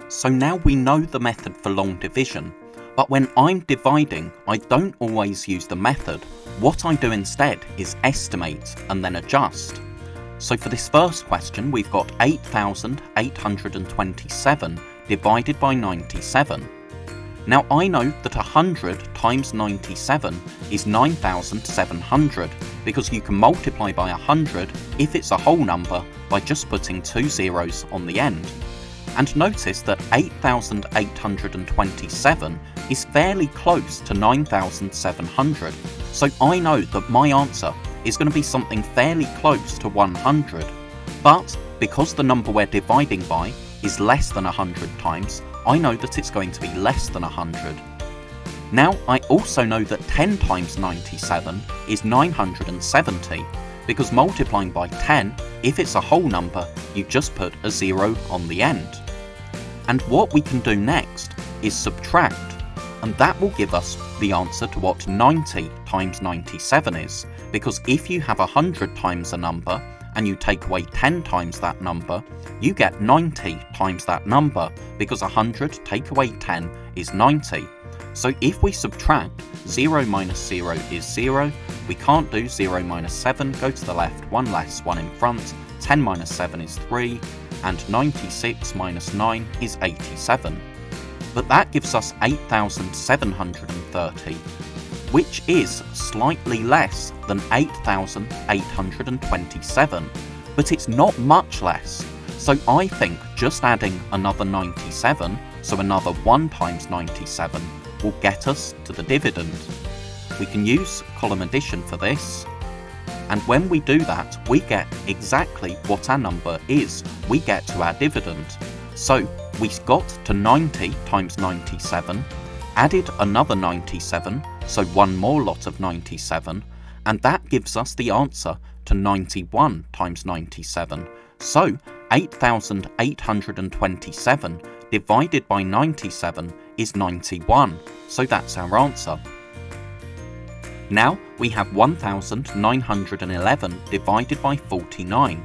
So now we know the method for long division, but when I'm dividing, I don't always use the method. What I do instead is estimate and then adjust. So for this first question, we've got 8,827 divided by 97. Now I know that 100 times 97 is 9,700 because you can multiply by 100 if it's a whole number by just putting 2 zeros on the end. And notice that 8,827 is fairly close to 9,700, so I know that my answer is going to be something fairly close to 100. But because the number we're dividing by is less than 100 times, I know that it's going to be less than 100. Now I also know that 10 times 97 is 970, because multiplying by 10, if it's a whole number, you just put a 0 on the end. And what we can do next is subtract, and that will give us the answer to what 90 times 97 is, because if you have 100 times a number and you take away 10 times that number, you get 90 times that number, because 100 take away 10 is 90. So if we subtract, 0 minus 0 is 0, we can't do 0 minus 7, go to the left, 1 less, 1 in front, 10 minus 7 is 3, and 96 minus 9 is 87. But that gives us 8,730, which is slightly less than 8,827, but it's not much less. So I think just adding another 97, so another 1 times 97, will get us to the dividend. We can use column addition for this, and when we do that, we get exactly what our number is. We get to our dividend. So we got to 90 times 97, added another 97, so one more lot of 97, and that gives us the answer to 91 times 97. So 8,827 divided by 97 is 91, so that's our answer. Now we have 1,911 divided by 49.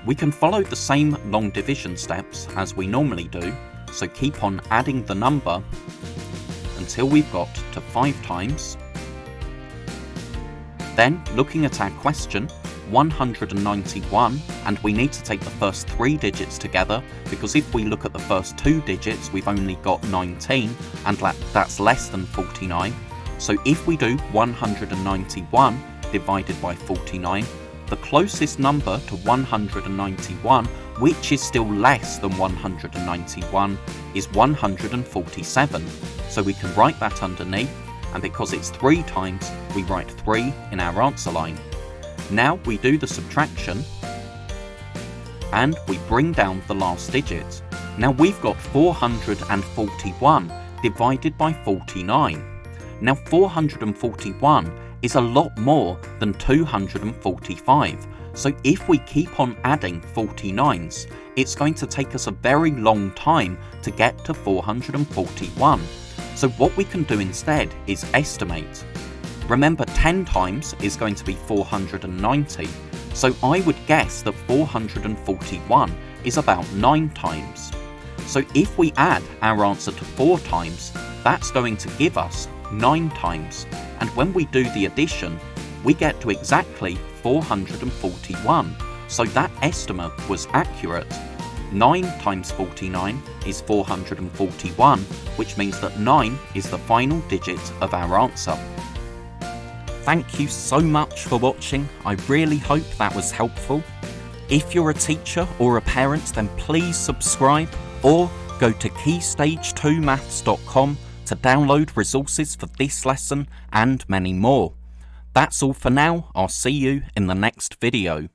We can follow the same long division steps as we normally do, so keep on adding the number until we've got to 5 times. Then, looking at our question, 191, and we need to take the first 3 digits together, because if we look at the first 2 digits, we've only got 19, and that's less than 49. So if we do 191 divided by 49, the closest number to 191, which is still less than 191, is 147. So we can write that underneath, and because it's 3 times, we write 3 in our answer line. Now we do the subtraction, and we bring down the last digit. Now we've got 441 divided by 49. Now 441 is a lot more than 245, so if we keep on adding 49s, it's going to take us a very long time to get to 441. So what we can do instead is estimate. Remember, 10 times is going to be 490, so I would guess that 441 is about 9 times. So if we add our answer to 4 times, that's going to give us 9 times, and when we do the addition, we get to exactly 441, so that estimate was accurate. 9 times 49 is 441, which means that 9 is the final digit of our answer. Thank you so much for watching. I really hope that was helpful. If you're a teacher or a parent, then please subscribe or go to keystage2maths.com to download resources for this lesson and many more. That's all for now. I'll see you in the next video.